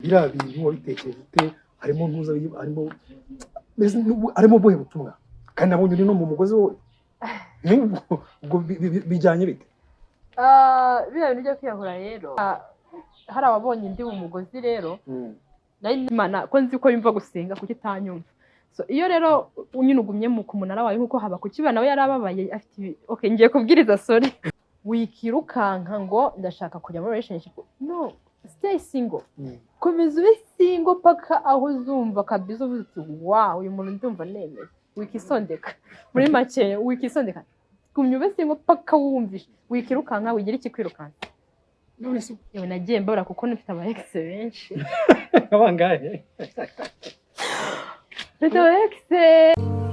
biriya bintu wabitekereje ute harimo ntuza arimo buhe butumwa kandi nabonye uri no mu mugozi wowe ubwo bijyanye bite biriya bintu byo kwiyahura rero hari ababonye ndi mu mugozi rero Imana ko nzi ko yumva gusenga kuko itanyumva so iyo rero unyine ugumye mu kumunara wawe nkuko haba kukiba nawe yarababaye afite okay ngiye kubwiriza sorry wikirukanka ngo ndashaka kujya muri relationship no stay single komeza ube single paka aho uzumva kabisa uvuze wow uyu muntu ndumva nemeye wikisondeka muri make wikisondeka kumye ube single paka wumvishe wikirukanka wigira iki kwirukanka none se yewe nagiye mbora kuko nifite aba ex benshi abangahe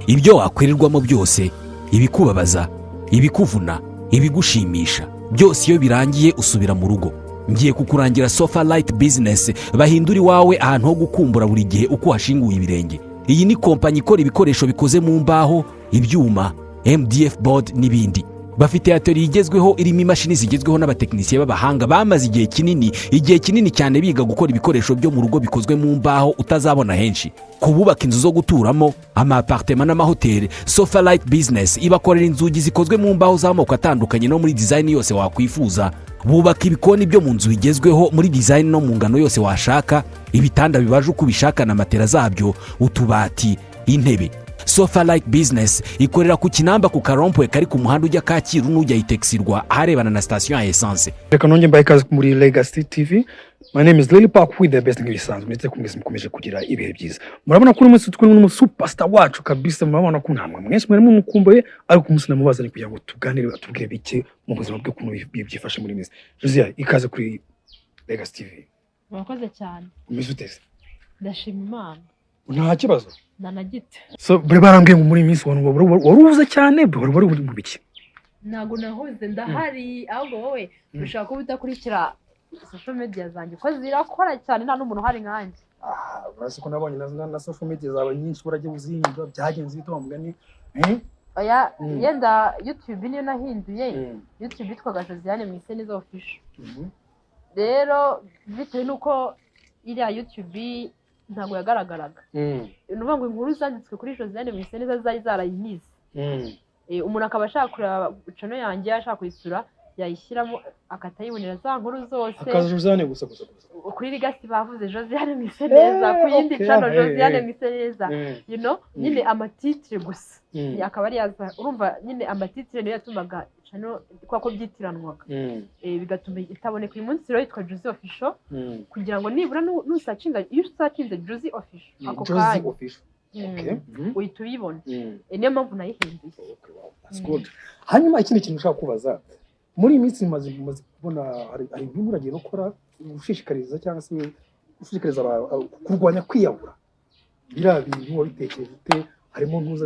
ibyo wakwirirwamo byose ibikubabaza ibikuvuna ibigushimisha byose iyo birangiye usubira mu rugo ngiye kukurangira sofa light business bahindura iwawe ahantu ho gukumbura buri gihe uko hashinguye ibirenge iyi ni kompanyi ikora ibikoresho bikoze mu mbaho ibyuma MDF board n'ibindi bafite atelier igezweho irimo imashini zigezweho n'abatekinisiye b'abahanga bamaze igihe kinini cyane biga gukora ibikoresho byo mu rugo bikozwe mu mbaho utazabona henshi kububaka inzu zo guturamo ama-appartement n'amahoteli sofa light business ibakorera inzugi zikozwe mu mbaho z'amoko atandukanye no muri design yose wakwifuza bubaka ibikoni byo mu nzu bigezweho muri design no mu ngano yose washaka ibitanda bibaje uko ubishaka na matera zabyo utubati intebe Sofa Like Business ikorera ku Kinamba ku Karompwe kari ku muhanda ujya Kacyiru n'ujya Itexirwa aharebana na station ya essence. Reka nonge mbaye kazi muri Legacy TV. My name is Lily Park with the best idasanzwe. Ndetse kumwese mukomeje kugira ibihe byiza. Murabona ko umunsi tukuri n'umu superstar wacu kabisa murabona ko ntamwe mwese mwari mumukumbuye ariko umunsi namubazanye kugira ngo tuganire atubwire bike mu buzima bwe kuno byifashe muri misi. Josiane ikaze kuri Legacy TV. Murakoze cyane. Umeze uteze? Ndashima Imana. Nta kibazo. Nanagite. So bari barambwiye ngo muri minsi waruvuze cyane bari mu biki? Nago nahoze ndahari ahubwo wowe ushaka kuba udakurikira social media zanjye ko zirakora cyane nta n'umuntu hari nkanjye. Urase ko nabonye na social media zaba nyinshi uraje uzihinga byagenze bitwa mugani. Oya yenda YouTube niyo nahinduye. YouTube yitwaga JOSIANE mwise official. Rero bitewe nuko iriya YouTube ntabwo yagaragaraga nuvuga ngo inkuru zanditswe kuri JOSIANE mwise zari zarayimize umuntu akaba ashaka kureba channel yanjye ashaka kuyisura yayishyiramo akatayibonera za nkuru zose akaza JOSIANE gusa kuri Legacy bavuze JOSIANE mwise neza ku yindi channel JOSIANE mwise neza you know nyine amatitre gusa akaba ari yaza urumva nyine amatitre niyo yatumaga channel kwako byitiranwaga bigatuma itaboneka uyu munsi rero yitwa JOSIANE official kugira ngo nibura nusacinga iyo usacinze JOSIANE official ako kanya uhita uyibona niyo mpamvu nayihinduye. That's good. Hanyuma ikindi kintu ushaka kubaza muri iyi minsi maze kubona hari ibintu uragiye gukora ushishikariza cyangwa se ushishikariza kurwanya kwiyahura biriya bintu wabitekereje ute harimo ntuza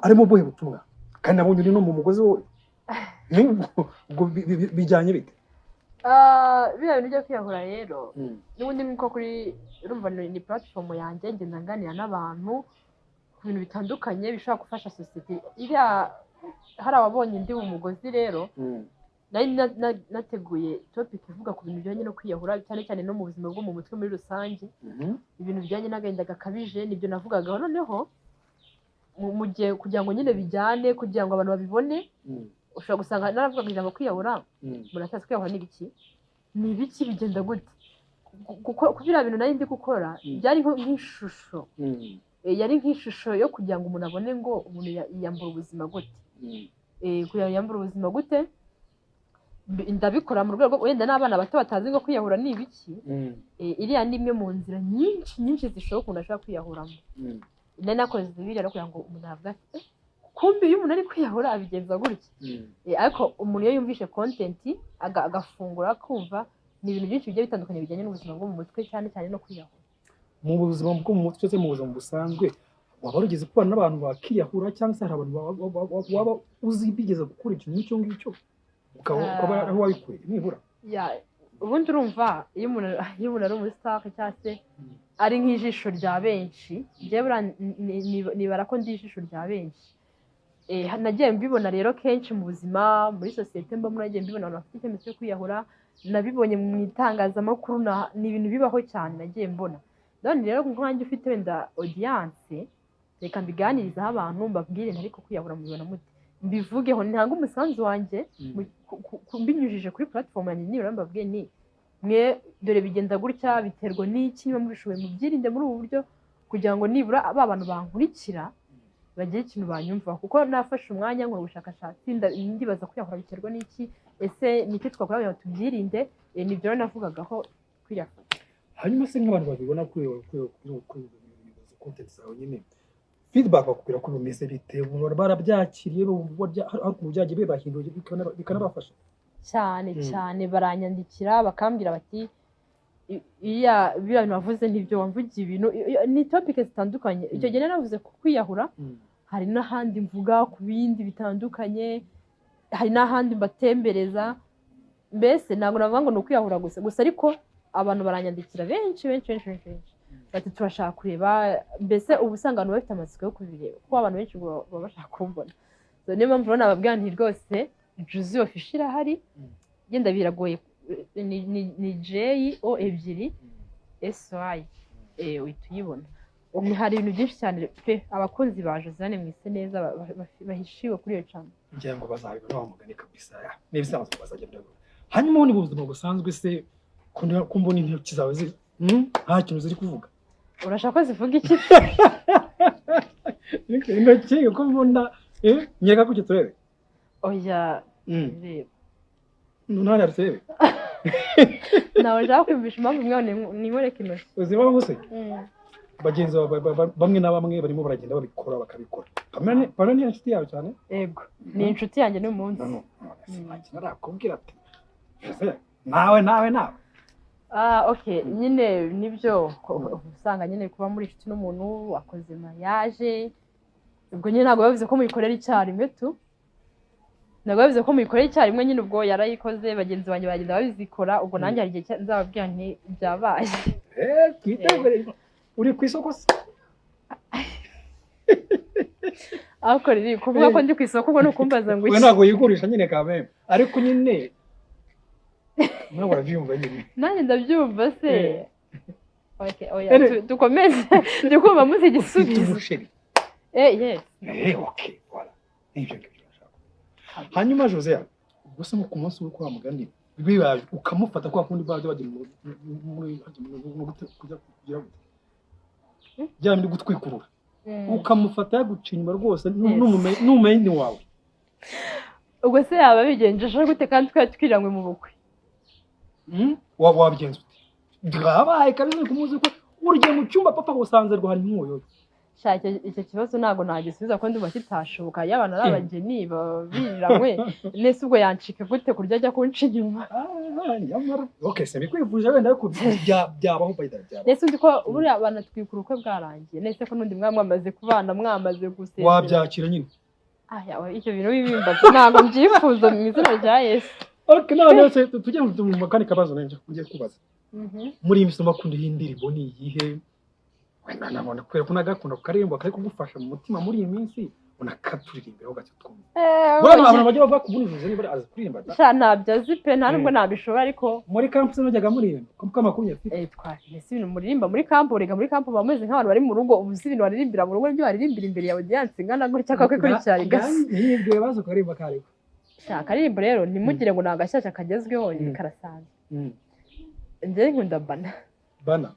harimo buhe butumwa kandi nabonye uri no mu mugozi wowe ubwo bijyanye bite biriya bintu byo kwiyahura rero n'ubundi nko kuri urumva ni platform yanjye ngenda nganira n'abantu ku bintu bitandukanye bishobora gufasha society iriya hari ababonye ndi mu mugozi rero nari nateguye topic ivuga ku bintu bijyanye no kwiyahura cyane cyane no mu buzima bwo mu mutwe muri rusange ibintu bijyanye n'agahinda gakabije nibyo navugagaho noneho mu gihe kugira ngo nyine bijyane kugira ngo abantu babibone ushobora gusanga naravuga kugira ngo kwiyahura muratazi kwiyahura ni ibiki bigenda gute kuko biriya bintu nari ndi gukora byari nk'ishusho yari nk'ishusho yo kugira ngo umuntu abone ngo umuntu yiyambura ubuzima gute yambura ubuzima gute ndabikora mu rwego wenda n'abana bato batazi ngo kwiyahura ni ibiki iriya ni imwe mu nzira nyinshi zishoboka umuntu ashobora kwiyahuramo nari nakoze biriya kugira ngo umuntu avuga kumbi iyo umuntu ari kwiyahura abigenza gutya ariko umuntu iyo yumvishe content agafungura kumva ni ibintu byinshi bigiye bitandukanye bijyanye n'ubuzima bwo mu mutwe cyane cyane no kwiyahura mu buzima bwo mu mutwe mu buzima busanzwe waba urugeze kubana n'abantu bakiyahura cyangwa se hari abantu waba uzi bigeze gukora ikintu n'icyo ngicyo ukaba aho wabikuye nibura ubundi urumva iyo umuntu ari muri star cyangwa se ari nk'ijisho rya benshi nibara ko ndi ijisho rya benshi nagiye mbibona rero kenshi mu buzima muri societe mbamo nagiye mbibona abantu bafite icyemezo cyo kwiyahura nabibonye mu itangazamakuru ni ibintu bibaho cyane nagiye mbona none rero nkanjye ufite wenda audience reka mbiganirizaho abantu mbabwire ariko kwiyahura mubibona mute mbivugeho ntanga umusanzu wanjye mbinyujije kuri platform yanjye nibura mbabwiye ni mwe dore bigenda gutya biterwa n'iki niba mubishoboye mubyirinde muri ubu buryo kugira ngo nibura aba bantu bankurikira bagire ikintu banyumva kuko nafashe umwanya ngo ubushakashatsi ndibaza kwiyahura biterwa n'iki ese nicyo twakora kugira ngo tubyirinde nibyo rero navugagaho kwiyahura hanyuma se nk'abantu babibona kuri content zawe nyine feedback bakubwira ko bimeze bite barabyakiriye ariko byagiye bibahinduye bikanabafasha cyane baranyandikira bakambwira bati biriya bintu navuze ntibyo wamvugiye ibintu ni topic zitandukanye icyo gihe navuze ko kwiyahura hari n'ahandi mvuga ku bindi bitandukanye hari n'ahandi mbatembereza mbese ntabwo navuga ngo ni ukwiyahura gusa ariko abantu baranyandikira benshi bati turashaka kureba mbese ubu usanga abantu bafite amatsiko yo kubireba kuko abantu benshi baba bashaka kumbona niyo mpamvu rero nababwira nti rwose juzi official irahari genda biragoye ni JO ebyiri SY uhita uyibona hari ibintu byinshi cyane pe abakozi ba Josiane mwise neza bahishiwe kuri iyo channel ngira ngo bazabibona bamugane kabisa n'ibisanzwe bazagenda hanyuma ubundi buzima busanzwe se kumbona intoki zawe nta kintu ziri kuvuga urashaka ko zivuga iki intoki uko mbona nyereka kuki turebe oya reba none arasebe nawe nshaka kwumvisha impamvu mwana nimureke intoki uzima bose bagenzi bamwe na bamwe barimo baragenda babikora bakabikora pamela ni inshuti yawe cyane yego ni inshuti yanjye n'uyu munsi narakubwira ati nawe okay nyine nibyo usanga nyine kuba muri inshuti n'umuntu wakoze mariage ubwo nyine ntabwo bavuze ko muyikorera icyarimwe ntabwo bavuze ko muyikorera icyarimwe nyine ubwo yarayikoze bagenzi banjye bagenda babizikora ubwo nanjye hari igihe nzababwira nti byabaye twitegure uri ku isoko se ariko riri kuvuga ko ndi ku isoko ubwo nukumbaza ngo iki we ntabwo yigurisha nyine kameme ariko nyine nawe urabyumva nyine nanjye ndabyumva se oya dukomeze ndikumva muzi igisubizo yes okay voilà nibyo ngibyo nashaka hanyuma Josiane ubwo se ku munsi wo kwa mugani bibaye ukamufata kwa kundi baje bagira muri kujya kugira bya ndi gutwikurura ukamufata yagucinyuma rwose n'umumenyi wawe ubwo se yaba bigenjeje gute kandi twirangwe mu bukwe wabigenza ute drabaye kabisa kumuzi ko urye mu cyumba papa usanze rwari nk'uyo shaka icyo kibazo ntago nagisubiza ko ndumva kitashoboka yabana n'abageni biriranywe nese ubwo yancika gute kurya ajya kunca inyuma okay se bikwivuje wenda ariko byabaho byaba nese undi ko buriya abana twikura uko bwarangiye nese ko nundi mwamaze kubana mwamaze gusezera wabyakira nyine icyo bintu bibimba ntago mbyifuza mu izina rya Yesu okay none se tujye mu makani kabazo nanje kugiye kubaza muri imisoma kundi y'indirimbo ni iyihe wenda nabona kwera ko nagakunda karirimbo kari kugufasha mu mutima muri iyi minsi unakaturirimbiraho gato twumva bwana abantu bajya bava kubunizuze niba azi kuririmba sha ntabyo azi pe nta nubwo nabishobora ariko muri campus najyaga muririmba kuko amakuru yafite twashye si ibintu muririmba muri camp urega muri camp bameze nk'abantu bari mu rugo ubuzi ibintu baririmbira mu rugo n'ibyo baririmbira imbere ya audience ngana gutya kako kurikira igasi nibyo bazo karirimba kariko sha karirimbo rero nimugire ngo nagashyashya kagezweho ni karasanzwe nje nkunda bana bana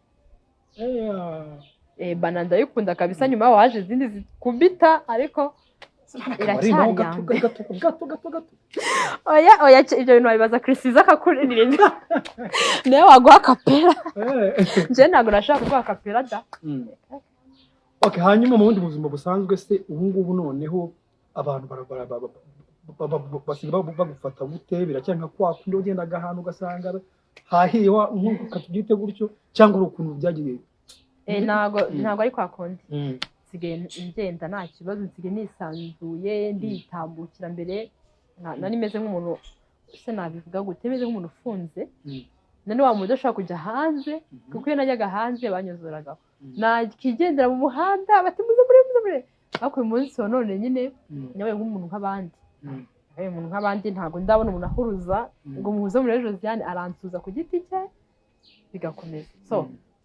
ndayikunda kabisa nyuma waje izindi zikubita ariko iracyari gato oya ibyo bintu babibaza Chrisiza akakuririmba nawe waguha kapera nje ntabwo nashaka kuguha kapera da okay hanyuma mu bundi buzima busanzwe se ubu ngubu noneho abantu basiga bagufata gute biracyanka kwa kundi ugendaga ahantu ugasanga hahiwa nk'uko katubyite gutyo cyangwa urukuntu byagiye ntabwo ari kwa kundi nsigaye ngenda nta kibazo nsigaye nisanzuye nditambukira mbere nari meze nk'umuntu se nabivuga gute meze nk'umuntu ufunze none wa muntu udashobora kujya hanze kuko iyo najyaga hanze banyuzuragaho nakigendera mu muhanda bati muze muri ariko uyu munsi wa none nyine nawe nk'umuntu nk'abandi umuntu nk'abandi ntabwo ndabona umuntu ahuruza ngo muhuze muri Josiane aransuza ku giti cye bigakomeza so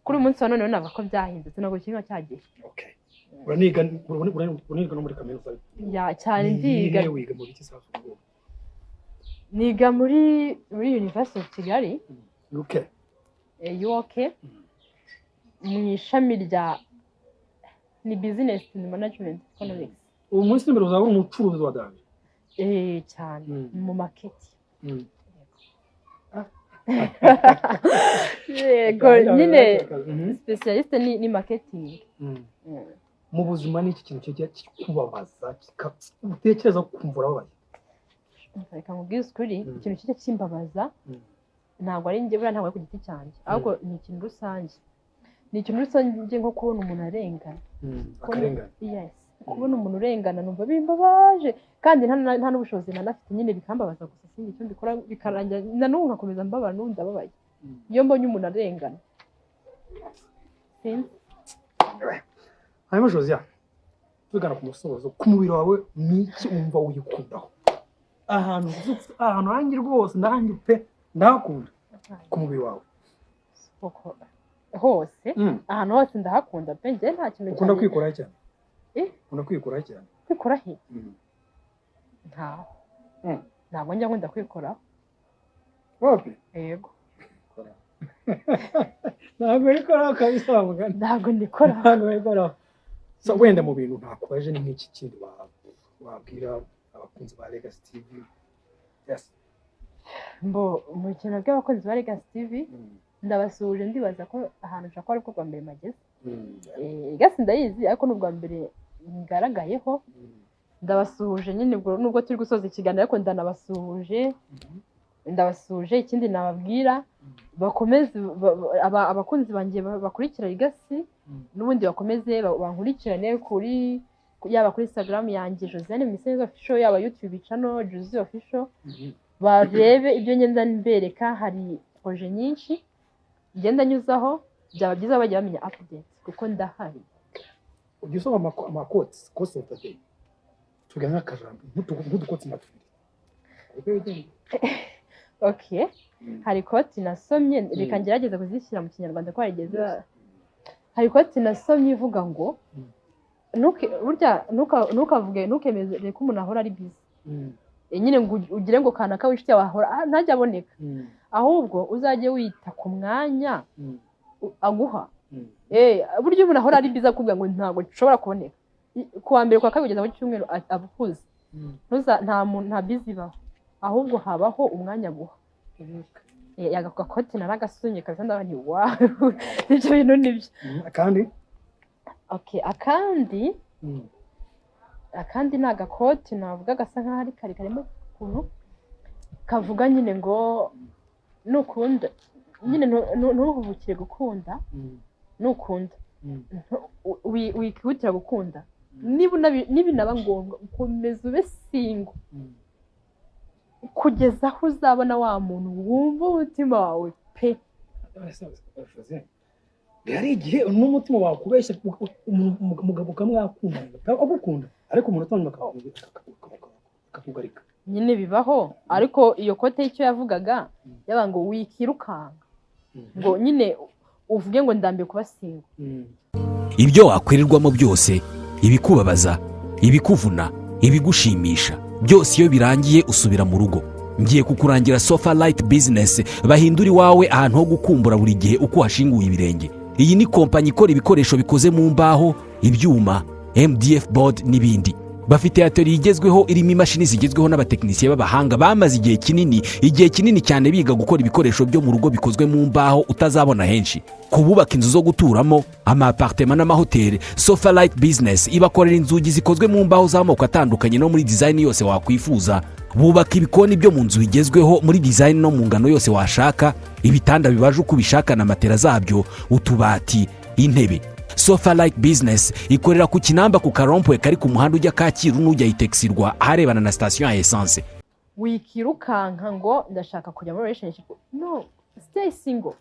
kuri uyu munsi wa none navuga ko byahindutse ntabwo kimwe cyagiye okay uraniga no muri kaminuza ya cyane ndiga wiga mu biki safu niga muri University of Kigali okay okay mu ishami rya ni business and management economics ubu munsi imbere uzabona umucuruzi wa danje cyane mu market yego nyine specialist ni marketing mu buzima ni iki kintu kijya kikubabaza utekereza kumva urababaye reka nkubwire ukuri ikintu kijya kimbabaza ntabwo ari njye buriya ntabwo ari ku giti cyanjye ahubwo ni ikintu rusange nko kubona umuntu arengana yes kubona umuntu urengana numva bimbabaje kandi nta n'ubushobozi nanafite nyine bikambabaza gusa sinzi icyo mbikora bikarangira na n'ubu nkakomeza mbabara n'ubu ndababaye iyo mbonye umuntu arengana sinzi hanyuma Josiane tugana ku musozo ku mubiri wawe ni iki wumva wikundaho ahantu hanjye rwose nanjye pe ndahakunda ku mubiri wawe hose ahantu hose ndahakunda pe njye nta kintu ukunda kwikoraho cyane ukunda kwikoraho cyane kwikora he ntabwo njya nkunda kwikoraho wapi yego ntabwo bikoraho kabisa mugani ntabwo ndikoraho so wenda mu bintu ntakubaje ni nk'iki kindi wabwira abakunzi ba Legacy TV yes mu kintu by'abakunzi ba Legacy TV ndabasuhuje ndibaza ko ahantu nshaka ari bwo mbere mageze gasi ndayizi ariko n'ubwa mbere ngaragayeho ndabasuhuje nyine nubwo turi gusoza ikiganiro ariko ndabasuhuje ikindi nababwira bakomeze abakunzi banjye bakurikira Legacy n'ubundi bakomeze bankurikirane yaba kuri Instagram yanjye Josiane Misenzo official yaba YouTube channel Josie official barebe ibyo ngenda mbereka hari projet nyinshi ngenda nyuzaho byaba byiza bajya bamenya update kuko ndahari ujye usoma amakoti kose utagiye tugana akajambo nk'udukoti natwe okay hari koti nasomye reka ngerageza kuzishyira mu kinyarwanda ko harigeze hari koti nasomye ivuga ngo ntukemeze ko umuntu ahora ari busy nyine ngo ugire ngo kanaka wishite wahora ntajya aboneka ahubwo uzajye wita ku mwanya aguha buryo umuntu ahora ari busy akubwira ngo ntabwo nshobora kuboneka kuwa mbere kwa kabiri kugeza mu cyumweru abukuze nta busy baho ahubwo habaho umwanya aguha agakote naragasonye kabisa ndabani wow ibyo bintu nibyo akandi ni agakote navuga gasa nk'aho ari kare karimo ukuntu kavuga nyine ngo nukunda nyine ntuhubukire gukunda nukunda wikihutira gukunda nibinaba ngombwa ukomeza ube singo kugeza aho uzabona wa muntu wumva umutima wawe pe hari igihe n'umutima wawe kubeshya umugabo ukamwakunda agukunda ariko umuntu atanga akakugarika nyine bibaho ariko iyo kote y'icyo yavugaga yaba ngo wikirukanga ngo nyine uvuge ngo ndambiye kuba singo ibyo wakwirirwamo byose ibikubabaza ibikuvuna ibigushimisha byose iyo birangiye usubira mu rugo ngiye kukurangira sofa light business bahindura iwawe ahantu ho gukumbura buri gihe uko hashinguye ibirenge iyi ni kompanyi ikora ibikoresho bikoze mu mbaho ibyuma MDF board n'ibindi bafite atelier igezweho irimo imashini zigezweho n'abatekinisiye b'abahanga bamaze igihe kinini cyane biga gukora ibikoresho byo mu rugo bikozwe mu mbaho utazabona henshi kububaka inzu zo guturamo ama-apartment n'amahoteli sofa light business ibakorera inzugi zikozwe mu mbaho z'amoko atandukanye no muri design yose wakwifuza bubaka ibikoni byo mu nzu bigezweho muri design no mu ngano yose washaka ibitanda bibaje uko ubishaka na matera zabyo utubati intebe sofa like business ikorera ku Kinamba ku Karompwe kari ku muhanda ujya Kacyiru n'ujya Itexirwa aharebana na station ya essence wikirukanka ngo ndashaka kujya muri relationship no stay single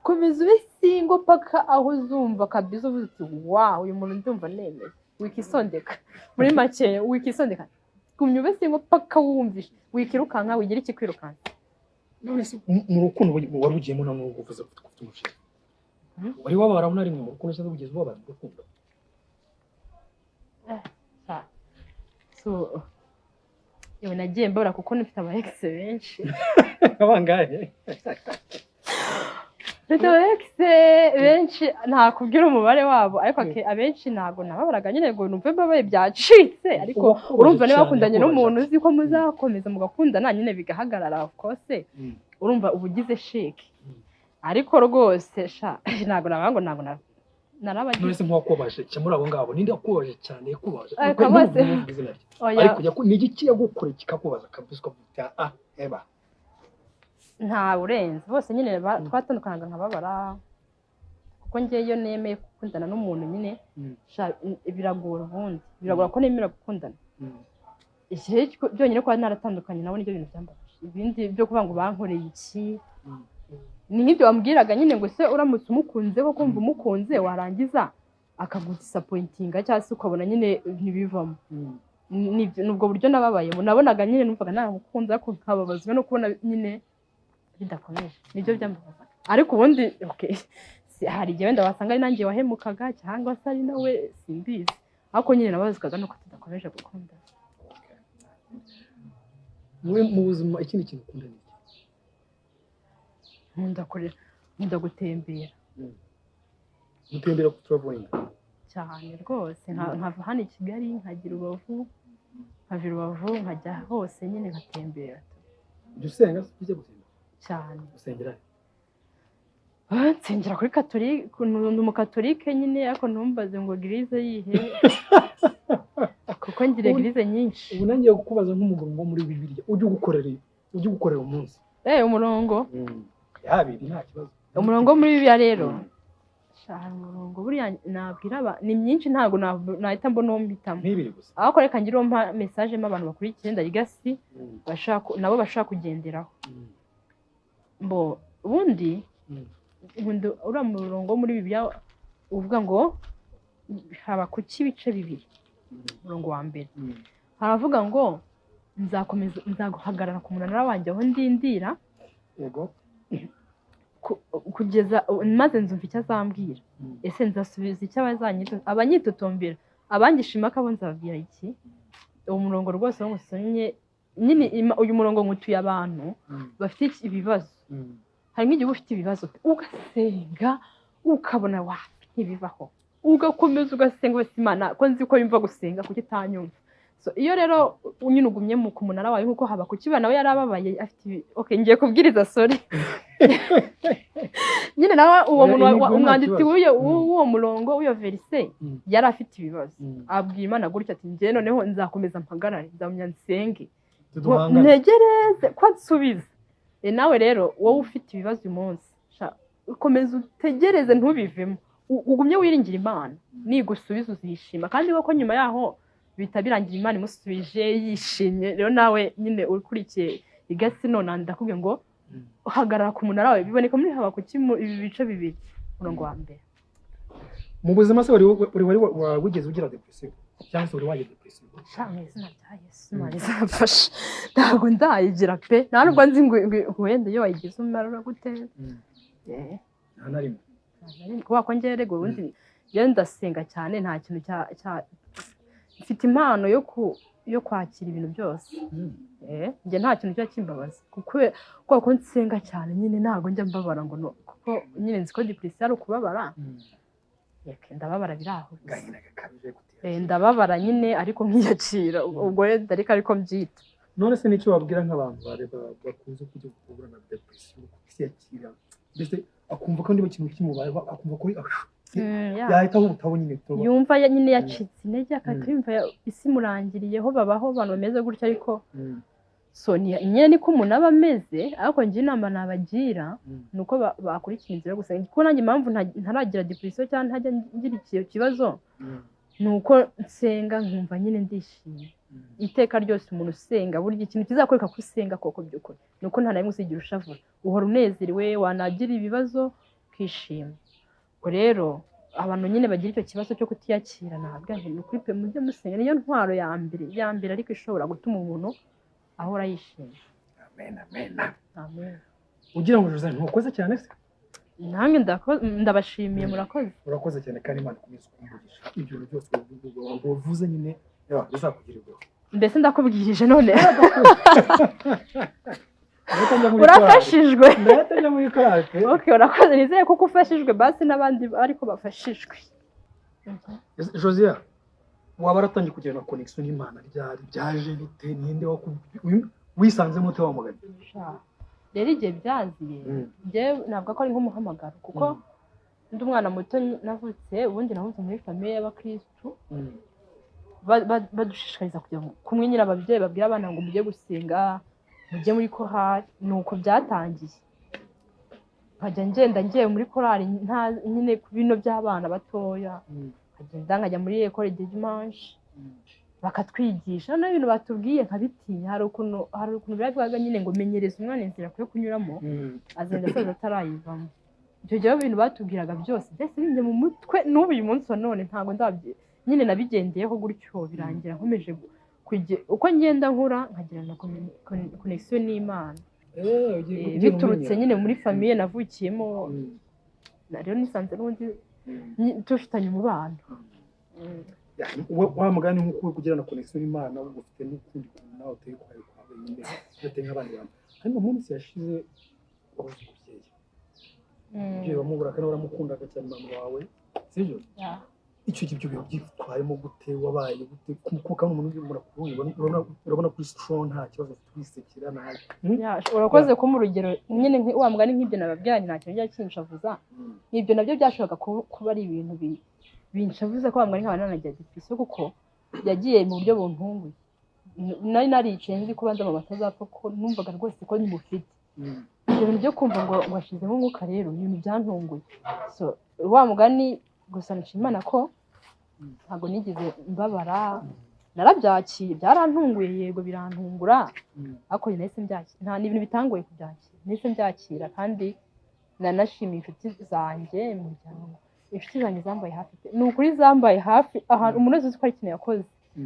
komeza ube single paka aho uzumva kabisa uvuze uti wow uyu muntu ndumva nemeye wikisondeka muri make wikisondeka gumya ube singo paka wumvishe wikirukanka wigira iki kwirukanka none se mu rukundo wari ugiyemo na n'ubwo uvuze ko ufite umusheri wari wabara unari mu rukundo cyangwa ugeze wabara mu rukundo so yewe nagiye mbora kuko nifite aba ex benshi abangahe mfite aba ex benshi nta kubwira umubare wabo ariko abenshi ntago nababaraga nyine ngo numve mbabaye byacitse ariko urumva niba bakundanye n'umuntu uzi ko muzakomeza mugakundana nyine bigahagarara of course urumva ubugize shake ariko rwose ntago nabango ntago narabagize none se nk'uwakubaje cyamura abo ngabo ninde yakubaje cyane yakubaje ariko ni igiki yagukore kikakubaza kabisa ukavuga eba nta urenze bose nyine twatandukanaga nkababara kuko ngeyo nemeye gukundana n'umuntu nyine biragora ubundi biragora ko nemera gukundana igihe byonyine ko naratandukanye nabo nibyo bintu byambabaje ibindi byo kuvuga ngo bankoreye iki ni nk'ibyo wambwiraga nyine ngo se uramutse umukunze ko kumva umukunze warangiza akagudisappointinga cyangwa se ukabona nyine ntibivamo nubwo buryo nababaye nabonaga nyine numvaga ntamukunze ariko nkababazwa no kubona nyine bidakomeje nibyo byambabaza ariko ubundi hari igihe wenda wasanga ari nanjye wahemukaga cyangwa se ari nawe simbizi ariko nyine nabazwaga nuko tudakomeje gukundana mu buzima ikindi kintu ukunda ni nkunda gutembera gutembera ku traveling cyane rwose nkava hano i Kigali nkagira Rubavu nkajya hose nyine nkatembera dusenga tujye gutembera cyane usengera nsengera kuri katolike ni umukatolike nyine ariko ntumbaze ngo girize yihe kuko ngira girize nyinshi ubu nangiye kukubaza nk'umugongo muri Bibiliya ujye gukorera umunsi umurongo yabiri nta kibazo umurongo muri Bibiliya rero umurongo buriya nabwira ni myinshi ntago nahita mbona uwo mpitamo nk'ibiri gusa ariko reka ngire uwo message abantu bakurikiye ndarigasi nabo bashaka kugenderaho mbo ubundi uriya murongo muri Bibiliya uvuga ngo haba ku cy'ibice bibiri umurongo wa mbere haravuga ngo nzaguhagarara ku munara wanjye aho ndindira yego kugeza maze nzumva icyo azambwira ese nzasubiza icyo abanyitotombera abangishima ko abo nzababwira iki uwo murongo rwose w'umusomye nyine uyu murongo ngutuye abantu bafite ibibazo hari nk'igihe ufite ibibazo ugasenga ukabona ntibivaho ugakomeza ugasenga wese Imana ko nzi ko yumva gusenga kuko itanyumva so iyo rero nyine ugumye ku munara wawe nkuko haba ku kiba nawe yarababaye afite ngiye kubwiriza sorry nyine nawe uwo umwanditsi w'uwo murongo w'iyo verse yari afite ibibazo abwira Imana gutya ati njye noneho nzakomeza mpagarare nzamya nsenge ntegereze ko ansubiza nawe rero wowe ufite ibibazo uyu munsi ukomeza utegereze ntubivemo ugumye wiringira Imana nigusubiza uzishima kandi ko nyuma yaho bita birangira Imana imusubije yishimye rero nawe nyine ukurikiye igasi none ndakubwiye ngo uhagarara ku munara wawe biboneka muri haba ku ibi bice bibiri umurongo wa mbere mu buzima se wari wigeze ugira depression cyangwa se wari wagize depression cyane izina rya Yesu Imana izafasha ntabwo ndayigira pe nta nubwo nzi ngo wenda iyo wayigize umara gute nta na rimwe kuba ko ngere ngo ubundi ndasenga cyane nta kintu mfite impano yo kwakira ibintu byose njye nta kintu cyo kimbabaza kuko nsenga cyane nyine ntabwo njya mbabara ngo kuko nyine nzi ko depression ari ukubabara ndababara biraho ndababara nyine ariko nkiyakira ubwo ariko mbyita none se nicyo wabwira nk'abantu bakunze kujya guhura na depression kwiyakira mbese akumva ko niba ikintu kimubaye akumva ko yahita ahubutaho nyine yumva nyine yacitse intege akahita yumva isi imurangiriyeho babaho abantu bameze gutya ariko so nyine niko umuntu aba ameze ariko njye inama nabagira ni uko bakurikira inzira yo gusenga kuko nanjye impamvu ntaragira depression cyangwa ntajya ngira icyo kibazo ni uko nsenga nkumva nyine ndishimye iteka ryose umuntu usenga burya ikintu kizakwereka ko usenga koko by'ukuri ni uko nta na rimwe usigira ushavura uhora unezerewe wanagira ibibazo ukishima ubwo rero abantu nyine bagira icyo kibazo cyo kutiyakira ntabwo ni ukuri pe mujye musenga niyo ntwaro ya mbere ariko ishobora gutuma umuntu ahora yishimye. Amen. Ugira ngo Josiane ntukoze cyane se? Nange ndabashimiye murakoze. Urakoze cyane kandi Imana ikomeze kumvugisha ibyo byose uvuze nyine bizakugirirwa. Mbese ndakubwirije none. Urafashijwe. Ndatajya muri karate. Okay, urakoze nizeye kuko ufashijwe basi n'abandi ariko bafashijwe. Josiane waba aratangiye kugirana connection n'Imana byaje bite ninde wisanze mute wa mugani? Rero igihe byaziye njyewe ntabwo ko ari nk'umuhamagaro kuko ndi umwana muto navutse ubundi navutse muri famiye y'abakristu badushishikariza kujya kumwe nyine ababyeyi babwira abana ngo mujye gusenga mujye muri korali nuko byatangiye nkajya ngiye muri korali nyine ku bino by'abana batoya nkajya muri école de dimanche bakatwigisha n'ibintu batubwiye nkabitinya hari ukuntu biravuga nyine ngo menyereza umwana inzira akwiye kunyuramo azenda asoza atarayivamo. Icyo gihe ibintu batubwiraga byose mbese binjye mu mutwe n'ubu uyu munsi wa none ntabwo nyine nabigendeyeho gutyo birangira nkomeje uko ngenda nkura nkagirana connection n'Imana biturutse nyine muri famiye navukiyemo rero nisanze n'ubundi tufitanye umubano. Wa mugani nk'uko kugirana connection n'Imana ufite n'ikundi kuntu nawe uteye kwawe nyine ufite nk'abandi bantu kandi mu munsi yashize wabuze umubyeyi wamubura kandi waramukundaga cyane mama wawe sibyo? Icyo gibyo byitwayemo gute wabaye gute kuko umuntu urabona kuri strong nta kibazo twisekira nabi. Urakoze ko mu rugero nyine wa mugani nk'ibyo nababwiranye nta kintu cyakinshavuza n'ibyo nabyo byashoboka kuba ari ibintu binshavuza ko bamwe nk'abana nagiye gifise kuko yagiye mu buryo buntunguye nari naricaye nzi ko banza mama atazapfa ko numvaga rwose ko nimufite ibintu byo kumva ngo washizemo umwuka rero ibintu byantunguye so wa mugani gusa nshimana ko ntago nigize mbabara narabyakiye byarantunguye yego birantungura ariko nahise mbyakira nta n'ibintu bitangoye kubyakira nahise mbyakira kandi nanashimiye inshuti zanjye mu muryango inshuti zanjye zambaye hafi ni ukuri zambaye hafi ahantu umuntu wese uzi ko ari ikintu yakoze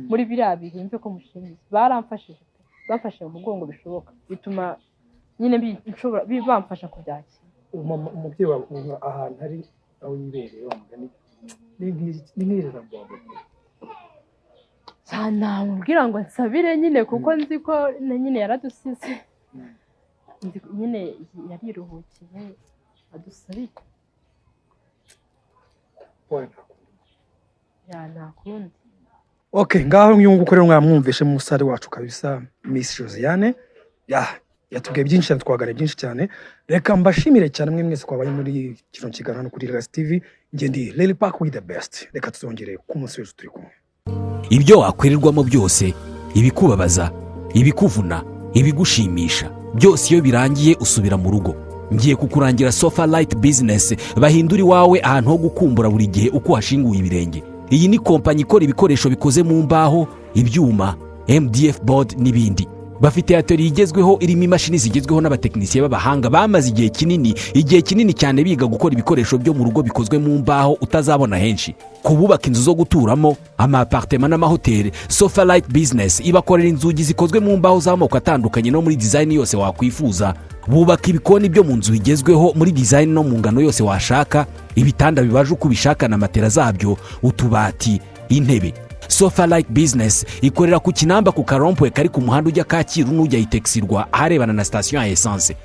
muri biriya bihe mve ko mushimiye baramfashije bamfashe mu mugongo bishoboka bituma nyine bamfasha kubyakira. Umubyeyi wawe ahantu hari aho yibereye wa mugani ni nk'irira mbombo cyane mubwira ngo nsabire nyine kuko nzi ko nyine yaradusize nyine yariruhukiye adusabire nta kundi. Okay, ngaho nyungu rero mwamwumvishe mu musare wacu kabisa Miss Josiane yatubwiye byinshi cyane twagane byinshi cyane. Reka mbashimire cyane mwe mwese kwabaye muri kino kiganiro kuri Legacy TV. Nge ndi Lily Park with the best. Reka tuzongere ku munsi wese turi kumwe. Ibyo wakwirirwamo byose, ibikubabaza, ibikuvuna, ibigushimisha, byose iyo birangiye usubira mu rugo. Ngiye kukurangira Sofa Light Business bahindura iwawe ahantu ho gukumbura buri gihe uko hashinguye ibirenge. Iyi ni kompanyi ikora ibikoresho bikoze mu mbaho, ibyuma, MDF board n'ibindi. Bafite atelier igezweho irimo imashini zigezweho n'abatekinisiye b'abahanga bamaze igihe kinini cyane biga gukora ibikoresho byo mu rugo bikozwe mu mbaho utazabona henshi. Kububaka inzu zo guturamo, ama apartment n'amahoteli, Sofa Light Business ibakorera inzugi zikozwe mu mbaho z'amoko atandukanye no muri design yose wakwifuza. Bubaka ibikoni byo mu nzu bigezweho muri design no mu ngano yose washaka, ibitanda bibaje uko ubishaka na matera zabyo, utubati, intebe. Sofa Light Business ikorera ku Kinamba ku Karompwe kari ku muhanda ujya Kacyiru n'ujya Itexirwa aharebana na station ya essence.